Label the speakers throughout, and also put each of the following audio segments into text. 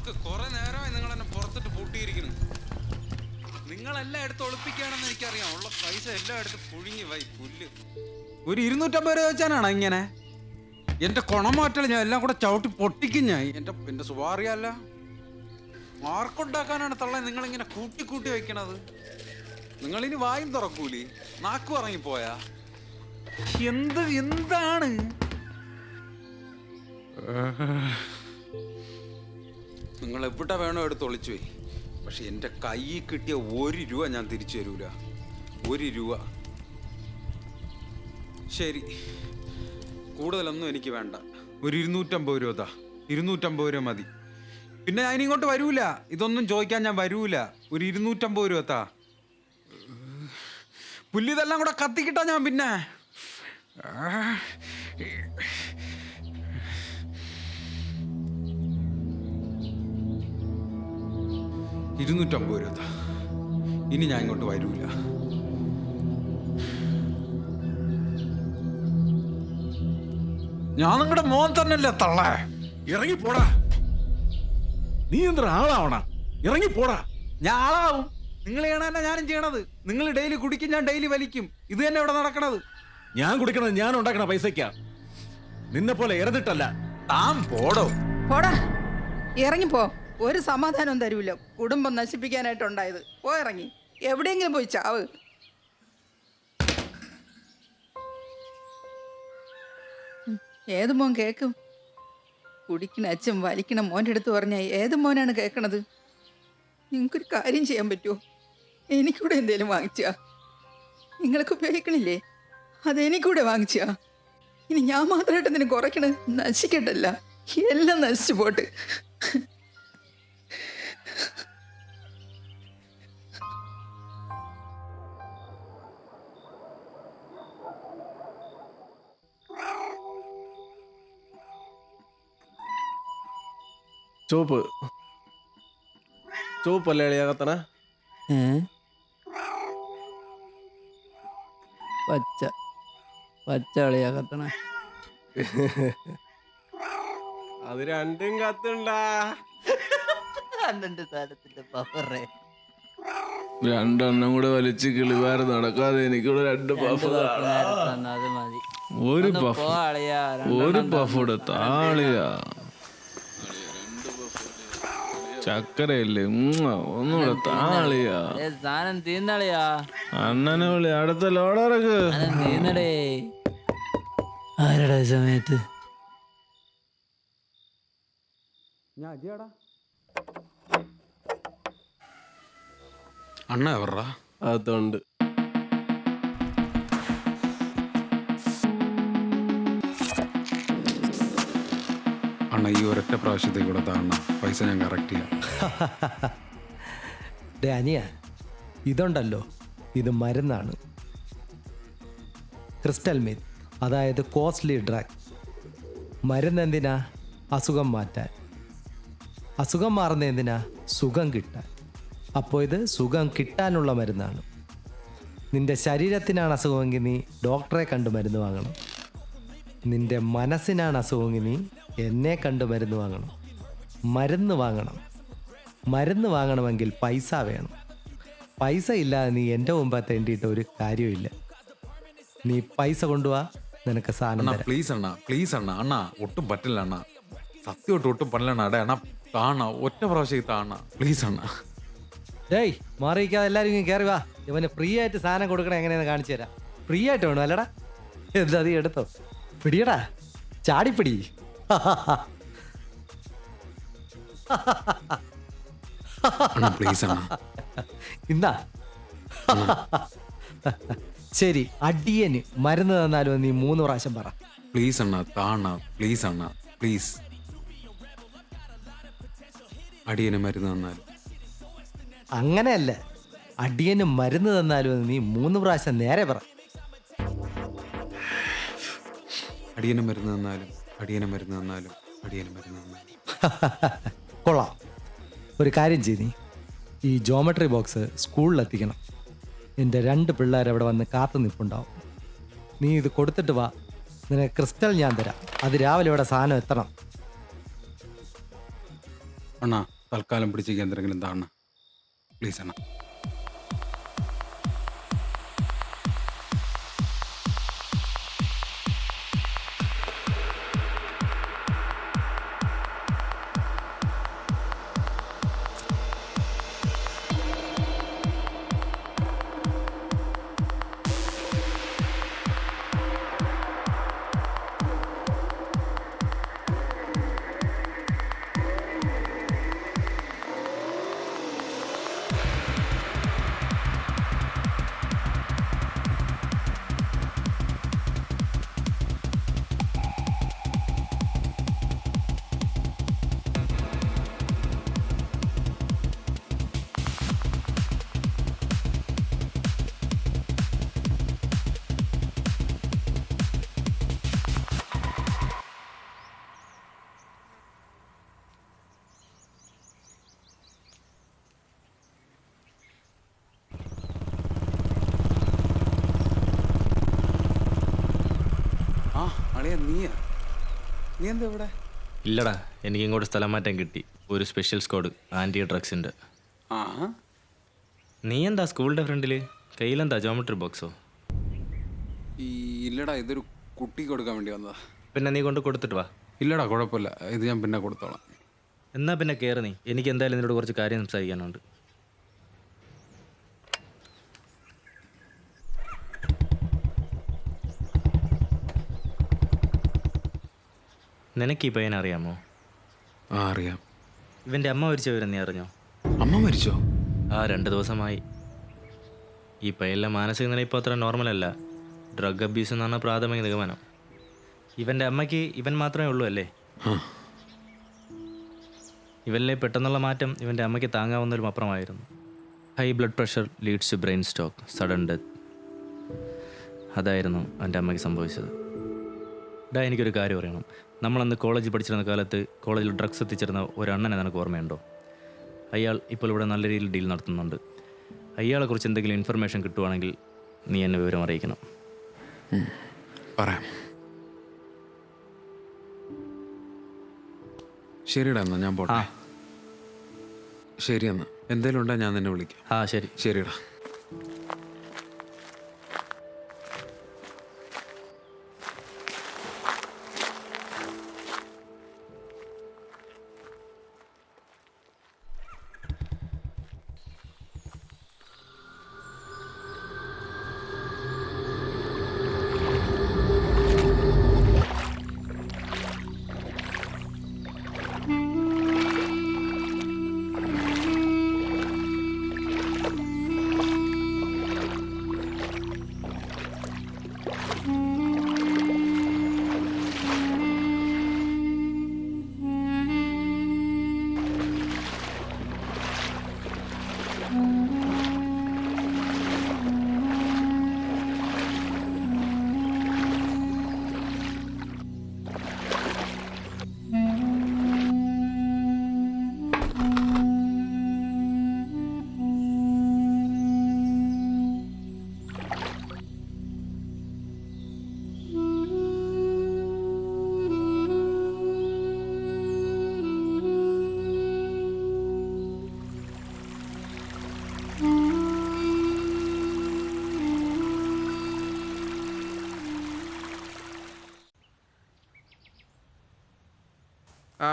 Speaker 1: നോക്ക്, കുറെ നേരമായി നിങ്ങൾ എന്നെ പുറത്തിട്ട് പൂട്ടിയിരിക്കുന്നു. നിങ്ങളെല്ലാം എടുത്ത് ഒളിപ്പിക്കുകയാണെന്ന് എനിക്കറിയാം. ഉള്ള പൈസ എല്ലാം എടുത്ത് പുഴുങ്ങി വൈ പുല്ല്. ഒരു 250 രൂപ വെച്ചാനാണ് ഇങ്ങനെ എന്റെ കുണമാറ്റൽ ഞാൻ എല്ലാം കൂടെ ചവിട്ടി പൊട്ടിക്കും ഞാൻ. എന്റെ സ്വഭാവം അറിയാല്ല. മാർക്കുണ്ടാക്കാനാണ് തള്ള നിങ്ങളിങ്ങനെ കൂട്ടി കൂട്ടി വെക്കണത്. നിങ്ങളിനി വായും തുറക്കൂലി, നാക്കും ഇറങ്ങിപ്പോയാ എന്താണ്? നിങ്ങൾ എവിടെ വേണോ എടുത്ത് ഒളിച്ചു പോയി. പക്ഷെ എൻ്റെ കയ്യിൽ കിട്ടിയ 1 രൂപ ഞാൻ തിരിച്ചു തരൂല. 1 രൂപ. ശരി, കൂടുതലൊന്നും എനിക്ക് വേണ്ട. ഒരു 250 രൂപ താ. 250 രൂപ മതി. പിന്നെ ഞാൻ ഇങ്ങോട്ട് വരൂല. ഇതൊന്നും ചോദിക്കാൻ ഞാൻ വരൂല. ഒരു 250 രൂപ താ. പുല്ലിതെല്ലാം കൂടെ കത്തിക്കിട്ടാ ഞാൻ പിന്നെ. 250 രൂപ. ഇനി ഞാൻ ഇങ്ങോട്ട് വരൂല. ഞാൻ നിങ്ങളുടെ മോൻ തന്നെയല്ലേ തള്ളേ.
Speaker 2: ഇറങ്ങിപ്പോടാ. നീ എന്താ ആളാവണ? ഇറങ്ങിപ്പോടാ.
Speaker 1: ഞാൻ ആളാവും. നിങ്ങൾ ചെയ്യണതന്നെ ഞാനും ചെയ്യണത്. നിങ്ങൾ ഡെയിലി കുടിക്കും, ഞാൻ ഡെയിലി വലിക്കും. ഇത് തന്നെ ഇവിടെ നടക്കണത്.
Speaker 2: ഞാൻ കുടിക്കണത് ഞാൻ ഉണ്ടാക്കണ പൈസക്കാ. നിന്നെ പോലെ ഇറന്നിട്ടല്ല.
Speaker 1: താൻ പോടോ.
Speaker 3: പോടാ, ഇറങ്ങിപ്പോ. ഒരു സമാധാനവും തരൂല. കുടുംബം നശിപ്പിക്കാനായിട്ടുണ്ടായത്. ഇറങ്ങി എവിടെയെങ്കിലും പോയി ചാവ്. ഏത് മോൻ കേക്കും? കുടിക്കണ അച്ഛൻ വലിക്കണ മോൻ്റെ അടുത്ത് പറഞ്ഞാൽ ഏത് മോനാണ് കേൾക്കണത്? നിങ്ങൾക്കൊരു കാര്യം ചെയ്യാൻ പറ്റുമോ? എനിക്കൂടെ എന്തേലും വാങ്ങിച്ചാ? നിങ്ങൾക്ക് ഉപയോഗിക്കണില്ലേ? അതെനിക്കൂടെ വാങ്ങിച്ചാ? ഇനി ഞാൻ മാത്രമായിട്ട് എന്തിനു കുറയ്ക്കണത്? നശിക്കട്ടല്ല, എല്ലാം നശിച്ചു പോട്ട്.
Speaker 4: ചുവപ്പ് ചുവപ്പല്ലേ എളിയാകത്തണ?
Speaker 5: പച്ച പച്ച കളിയാകത്തണ.
Speaker 4: അത് രണ്ടും കത്തുണ്ടാ.
Speaker 6: രണ്ടെണ്ണം കൂടെ വലിച്ച് കിളിവാറ് നടക്കാതെ എനിക്കൂടെ 2 പഫ്.
Speaker 5: അത് മതി.
Speaker 6: ഒരു പഫ്, ഒരു പഫൂടെ താളിയാ. ചക്കരയില്ലേ, ഒന്നുകൂടെ താളിയാ.
Speaker 5: സാധനം തീർന്നളിയാ.
Speaker 6: അണ്ണനെ വിളി, അടുത്ത ലോഡറക്ക്.
Speaker 5: തീർന്നടേ. ആരുടെ സമയത്ത്?
Speaker 1: അണ്ണ എവർറാ?
Speaker 4: അതുണ്ട്.
Speaker 1: അണ്ണ ഈ ഒരൊറ്റ പ്രാവശ്യത്തേക്ക് കൂടെ താണ പൈസ ഞാൻ കറക്റ്റ് ചെയ്യാം.
Speaker 7: അനിയ, ഇതുണ്ടല്ലോ, ഇത് മരുന്നാണ്. ക്രിസ്റ്റൽ മെത്ത്, അതായത് കോസ്റ്റ്ലി ഡ്രഗ്. മരുന്ന് എന്തിനാ? അസുഖം മാറ്റാൻ. അസുഖം മാറുന്ന എന്തിനാ? സുഖം കിട്ടാൻ. അപ്പോൾ ഇത് സുഖം കിട്ടാനുള്ള മരുന്നാണ്. നിന്റെ ശരീരത്തിനാണ് അസുഖമെങ്കിൽ നീ ഡോക്ടറെ കണ്ട് മരുന്ന് വാങ്ങണം. നിന്റെ മനസ്സിനാണ് അസുഖമെങ്കിൽ നീ എന്നെ കണ്ട് മരുന്ന് വാങ്ങണം. മരുന്ന് വാങ്ങണമെങ്കിൽ പൈസ വേണം. പൈസ ഇല്ലാതെ നീ എൻ്റെ മുമ്പ് തേണ്ടിയിട്ട് ഒരു കാര്യമില്ല. നീ പൈസ കൊണ്ടുപോവാ, നിനക്ക് സാധനം തരാം.
Speaker 1: പ്ലീസ് അണ്ണ, പ്ലീസ് അണ്ണ. അണ്ണ ഒട്ടും പറ്റില്ല അണ്ണ. സത്യമായിട്ട് ഒട്ടും പറ്റില്ല അടേ. അണ്ണ താണ, ഒറ്റ പ്രാവശ്യം താണ, പ്ലീസ് അണ്ണ.
Speaker 7: ഡേയ്, മാറിയിക്കാതെ എല്ലാവരും ഇങ്ങനെ കയറി വാ. ഇവന് ഫ്രീ ആയിട്ട് സാധനം കൊടുക്കണം എങ്ങനെയാണെന്ന് കാണിച്ചു തരാം. ഫ്രീ ആയിട്ട് വേണം അല്ലടാ? എന്താ നീ എടുത്തോ, പിടിയടാ, ചാടിപ്പിടി.
Speaker 1: പ്ലീസ് അണ്ണ.
Speaker 7: ഇന്നാ ശരി, അടിയന് മരുന്ന് തന്നാലും നീ 3 പ്രാവശ്യം പറ.
Speaker 1: പ്ലീസ് അണ്ണ, താണ, പ്ലീസ് അണ്ണ, പ്ലീസ്. അടിയന് മരുന്ന് തന്നാലും.
Speaker 7: അങ്ങനെയല്ല, അടിയന് മരുന്ന് തന്നാലും നീ 3 പ്രാവശ്യം നേരെ പറ.
Speaker 1: അടിയന് മരുന്ന് തന്നാലും, അടിയന് മരുന്ന് തന്നാലും, അടിയന് മരുന്ന് തന്നാലും.
Speaker 7: കൊള്ളാം. ഒരു കാര്യം ചെയ്ത് നീ ഈ ജോമെട്രി ബോക്സ് സ്കൂളിൽ എത്തിക്കണം. എൻ്റെ 2 പിള്ളേർ അവിടെ വന്ന് കാത്തു നിൽപ്പുണ്ടാവും. നീ ഇത് കൊടുത്തിട്ട് വാ. നിനക്ക് ക്രിസ്റ്റൽ ഞാൻ തരാം. അത് രാവിലെ ഇവിടെ സാധനം എത്തണം.
Speaker 1: അണ്ണാ, തൽക്കാലം പിടിച്ചേക്ക് എന്തെങ്കിലും താണ പ്ലീസ് അണ്ണ. ആ അളിയ നീ എന്താ ഇവിടെ?
Speaker 8: ഇല്ലടാ, എനിക്ക് ഇങ്ങോട്ട് സ്ഥലം മാറ്റം കിട്ടി. ഒരു സ്പെഷ്യൽ സ്ക്വാഡ് ആൻറ്റി ഡ്രഗ്സിൻ്റെ.
Speaker 1: ആ
Speaker 8: നീ എന്താ സ്കൂളിൻ്റെ ഫ്രണ്ടിൽ കയ്യിലെന്താ ജോമെട്രി ബോക്സോ?
Speaker 1: ഇല്ലടാ, ഇതൊരു കുട്ടിക്ക് കൊടുക്കാൻ വേണ്ടി വന്നതാ.
Speaker 8: പിന്നെ നീ കൊണ്ട് കൊടുത്തിട്ട് വാ.
Speaker 1: ഇല്ലടാ കുഴപ്പമില്ല, ഇത് ഞാൻ പിന്നെ കൊടുത്തോളാം.
Speaker 8: എന്നാ പിന്നെ കയറി നീ, എനിക്ക് എന്തായാലും നിന്നോട് കുറച്ച് കാര്യം സംസാരിക്കാനുണ്ട്. നിനക്ക് ഈ പയ്യനെ അറിയാമോ?
Speaker 1: ആ അറിയാം.
Speaker 8: ഇവൻ്റെ അമ്മ മരിച്ച വിവരം നീ അറിഞ്ഞോ?
Speaker 1: അമ്മ മരിച്ചോ?
Speaker 8: ആ 2 ദിവസമായി. ഈ പയ്യൻ്റെ മാനസിക നില ഇപ്പോൾ അത്ര നോർമലല്ല. ഡ്രഗ് അബ്യൂസ് എന്നാണ് പ്രാഥമിക നിഗമനം. ഇവൻ്റെ അമ്മയ്ക്ക് ഇവൻ മാത്രമേ ഉള്ളൂ അല്ലേ? ഇവനിലെ പെട്ടെന്നുള്ള മാറ്റം ഇവൻ്റെ അമ്മയ്ക്ക് താങ്ങാവുന്നതിലും അപ്പുറമായിരുന്നു. High blood pressure leads to brain stroke, sudden death. അതായിരുന്നു എൻ്റെ അമ്മയ്ക്ക് സംഭവിച്ചത്. എനിക്കൊരു കാര്യം അറിയണം. നമ്മളന്ന് കോളേജിൽ പഠിച്ചിരുന്ന കാലത്ത് കോളേജിൽ ഡ്രഗ്സ് എത്തിച്ചിരുന്ന ഒരു അണ്ണനെ നിനക്ക് ഓർമ്മയുണ്ടോ? അയാൾ ഇപ്പോൾ ഇവിടെ നല്ല രീതിയിൽ ഡീൽ നടത്തുന്നുണ്ട്. അയാളെക്കുറിച്ച് എന്തെങ്കിലും ഇൻഫർമേഷൻ കിട്ടുവാണെങ്കിൽ നീ എന്നെ വിവരം അറിയിക്കണം.
Speaker 1: പറയാം. ശരിടാ, എന്നാ ഞാൻ പോട്ടെ. ശരി, എന്നാ എന്തേലും ഉണ്ടോ ഞാൻ നിന്നെ വിളിക്കാം.
Speaker 8: ആ ശരി.
Speaker 1: ശരിടാ.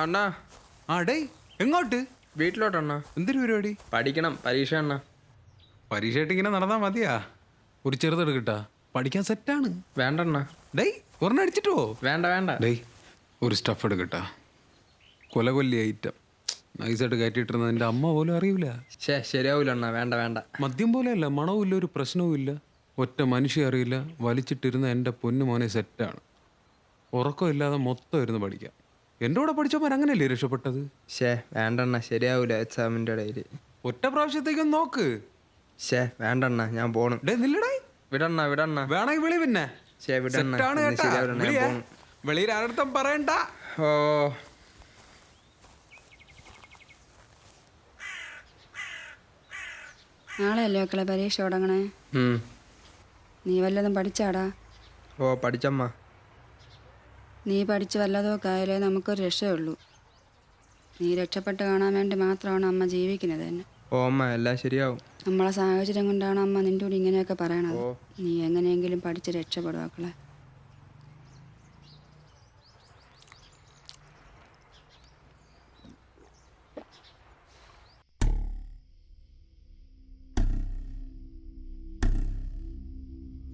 Speaker 9: അണ്ണാ.
Speaker 1: ആ ഡേയ്, എങ്ങോട്ട്?
Speaker 9: വീട്ടിലോട്ടണ്ണാ.
Speaker 1: എന്തൊരു പരിപാടി?
Speaker 9: പഠിക്കണം, പരീക്ഷ അണ്ണാ.
Speaker 1: പരീക്ഷയായിട്ട് ഇങ്ങനെ നടന്നാ മതിയാ? ഒരു ചെറുതെടുക്കട്ടാ, പഠിക്കാൻ സെറ്റാണ്.
Speaker 9: വേണ്ടണ്ണാ.
Speaker 1: ഡേയ് ഒരെണ്ണം അടിച്ചിട്ടോ?
Speaker 9: വേണ്ട വേണ്ട.
Speaker 1: ഡേയ് ഒരു സ്റ്റഫ് എടുക്കട്ടാ, കൊലകൊല്ലി ഐറ്റം നൈസായിട്ട് കയറ്റിട്ടിരുന്ന എൻ്റെ അമ്മ പോലും അറിയില്ല.
Speaker 9: ശരിയാവൂല അണ്ണാ, വേണ്ട വേണ്ട.
Speaker 1: മദ്യം പോലെയല്ല, മണവും ഇല്ല, ഒരു പ്രശ്നവും ഇല്ല, ഒറ്റ മനുഷ്യ അറിയില്ല. വലിച്ചിട്ടിരുന്ന എൻ്റെ പൊന്നു മോനെ സെറ്റാണ്. ഉറക്കമില്ലാതെ മൊത്തം ഇരുന്ന് പഠിക്കാം. എൻ്റെ കൂടെ പഠിച്ചവന്മാർ അങ്ങനെയല്ലേ രക്ഷപ്പെട്ടത്?
Speaker 9: വേണ്ടണ്ണ, ശരിയാവൂല എക്സാമിൻ്റെ ഇടയിൽ.
Speaker 1: ഒറ്റ പ്രാവശ്യത്തേക്കൊന്ന് നോക്ക്.
Speaker 9: വേണ്ടണ്ണ, ഞാൻ പോണു.
Speaker 1: ഡേ നില്ലടേ.
Speaker 9: വിടണ്ണ വിടണ്ണ.
Speaker 1: വേണമെങ്കിൽ വിളി. പിന്നെ
Speaker 9: വിടണ്ണ.
Speaker 1: സെറ്റാണ് കേട്ടാ.
Speaker 9: ശരിയാവൂല, ഞാൻ പോണു.
Speaker 1: വെളിയിൽ ആരടുത്തും പറയണ്ട.
Speaker 9: ഓ
Speaker 10: നാളെയല്ലേ മക്കളെ പരീക്ഷ തുടങ്ങണേ? നീ വല്ലതും പഠിച്ചാടാ?
Speaker 9: ഓ പഠിച്ചമ്മ.
Speaker 10: നീ പഠിച്ച് വല്ലതൊക്കെ ആയാലേ നമുക്കൊരു രക്ഷയുള്ളൂ. നീ രക്ഷപ്പെട്ട് കാണാൻ വേണ്ടി മാത്രമാണ് അമ്മ ജീവിക്കുന്നത് തന്നെ.
Speaker 9: ഓ അമ്മ എല്ലാം ശരിയാവും.
Speaker 10: നമ്മളെ സാഹചര്യം കൊണ്ടാണ് അമ്മ നിൻ്റെ കൂടെ ഇങ്ങനെയൊക്കെ പറയണത്.
Speaker 9: ഓ.
Speaker 10: നീ എങ്ങനെയെങ്കിലും പഠിച്ച് രക്ഷപ്പെടും മക്കളെ.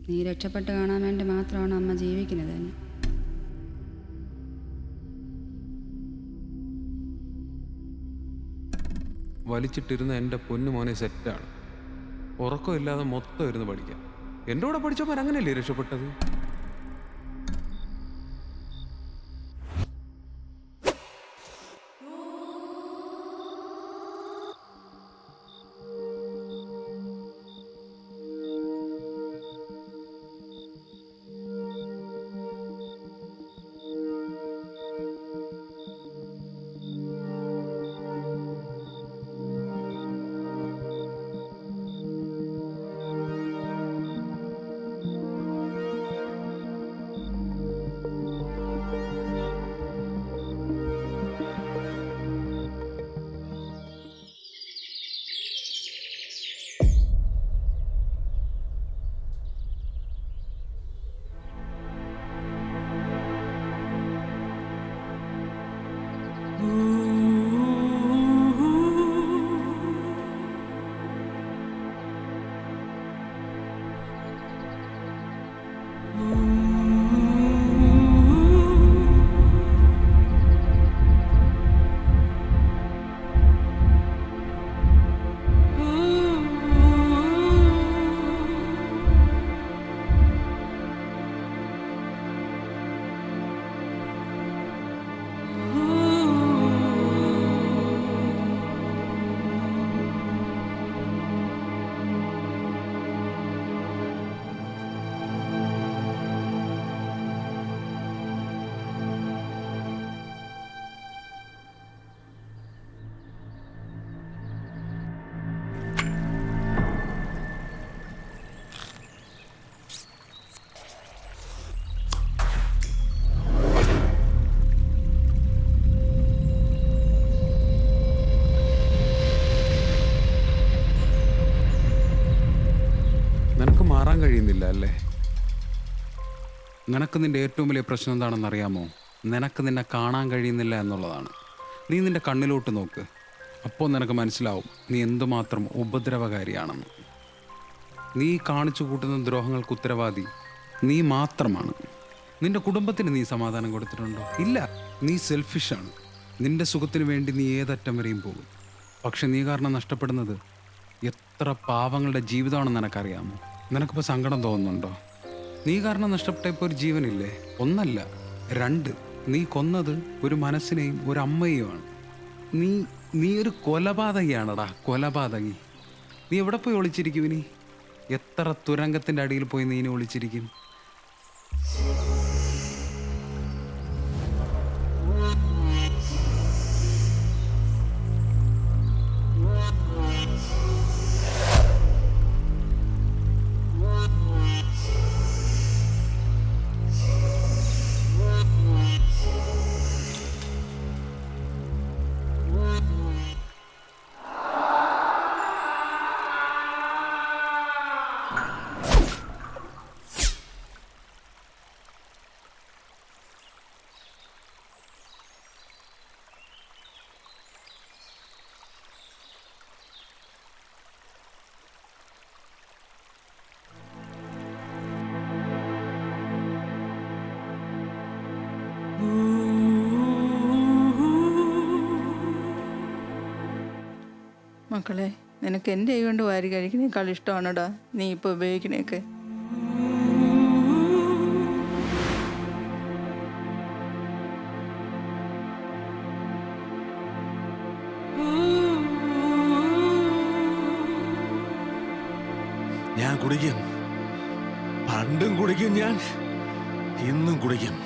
Speaker 10: നീ രക്ഷപ്പെട്ട് കാണാൻ വേണ്ടി മാത്രമാണ് അമ്മ ജീവിക്കുന്നത് തന്നെ.
Speaker 1: വലിച്ചിട്ടിരുന്ന എൻ്റെ പൊന്നു മോനെ സെറ്റാണ്. ഉറക്കമില്ലാതെ മൊത്തം ഇരുന്ന് പഠിക്കാം. എൻ്റെ കൂടെ പഠിച്ചപ്പോൾ അങ്ങനെയല്ലേ രക്ഷപ്പെട്ടത്? നിനക്ക് മാറാൻ കഴിയുന്നില്ല അല്ലേ? നിനക്ക് നിൻ്റെ ഏറ്റവും വലിയ പ്രശ്നം എന്താണെന്ന് അറിയാമോ? നിനക്ക് നിന്നെ കാണാൻ കഴിയുന്നില്ല എന്നുള്ളതാണ്. നീ നിൻ്റെ കണ്ണിലോട്ട് നോക്ക്. അപ്പോൾ നിനക്ക് മനസ്സിലാവും നീ എന്തുമാത്രം ഉപദ്രവകാരിയാണെന്ന്. നീ കാണിച്ചു കൂട്ടുന്ന ദ്രോഹങ്ങൾക്ക് ഉത്തരവാദി നീ മാത്രമാണ്. നിൻ്റെ കുടുംബത്തിന് നീ സമാധാനം കൊടുത്തിട്ടുണ്ടോ? ഇല്ല. നീ സെൽഫിഷാണ്. നിൻ്റെ സുഖത്തിന് വേണ്ടി നീ ഏതറ്റം വരെയും പോകും. പക്ഷെ നീ കാരണം നഷ്ടപ്പെടുന്നത് എത്ര പാവങ്ങളുടെ ജീവിതമാണെന്ന് നിനക്കറിയാമോ? നിനക്കിപ്പോൾ സങ്കടം തോന്നുന്നുണ്ടോ? നീ കാരണം നഷ്ടപ്പെട്ട ഇപ്പോൾ ഒരു ജീവനില്ലേ? ഒന്നല്ല, രണ്ട്. നീ കൊന്നത് ഒരു മനസ്സിനെയും ഒരു അമ്മയെയുമാണ്. നീ ഒരു കൊലപാതകിയാണടാ, കൊലപാതകി. നീ എവിടെ പോയി ഒളിച്ചിരിക്കും ഇനി? എത്ര തുരങ്കത്തിൻ്റെ അടിയിൽ പോയി നീ ഇനി ഒളിച്ചിരിക്കും?
Speaker 3: മക്കളെ, നിനക്ക് എൻ്റെ കൈ കൊണ്ട് വാരി കഴിക്കുന്നേക്കാൾ ഇഷ്ടമാണോടാ നീ ഇപ്പോൾ ഉപയോഗിക്കണേക്ക്?
Speaker 2: ഞാൻ കുടിക്കും. പണ്ടും കുടിക്കും, ഞാൻ ഇന്നും കുടിക്കും.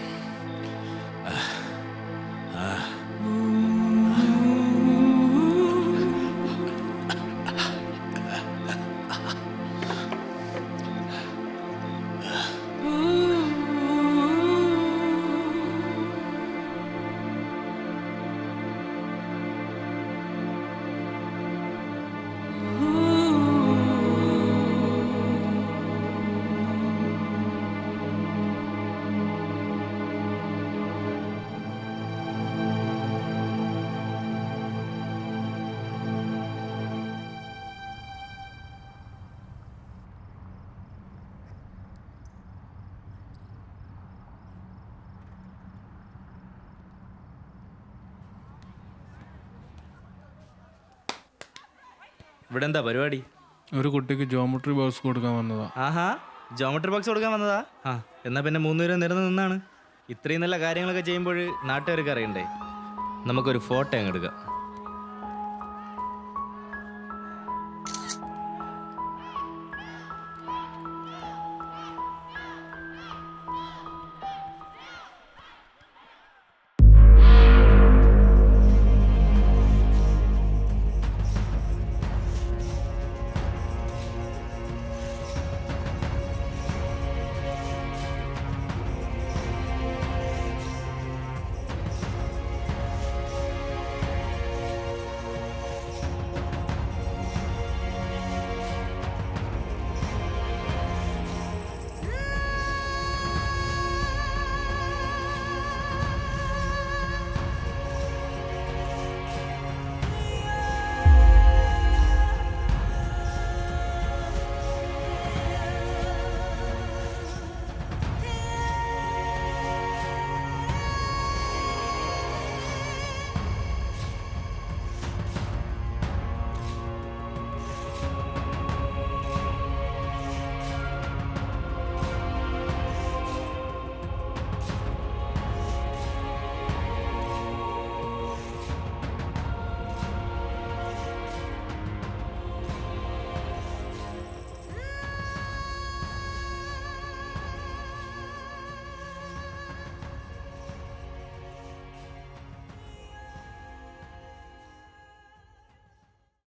Speaker 8: ഇവിടെ എന്താ പരിപാടി?
Speaker 6: ഒരു കുട്ടിക്ക് ജോമെട്രി ബോക്സ് കൊടുക്കാൻ വന്നതാ.
Speaker 8: ആഹാ, ജോമെട്രി ബോക്സ് കൊടുക്കാൻ വന്നതാ? ആ, എന്നാ പിന്നെ 3 പേരും നിരന്ന് നിന്നാണ്. ഇത്രയും നല്ല കാര്യങ്ങളൊക്കെ ചെയ്യുമ്പോൾ നാട്ടുകാർക്ക് അറിയണ്ടേ? നമുക്കൊരു ഫോട്ടോ അങ്ങ് എടുക്കാം.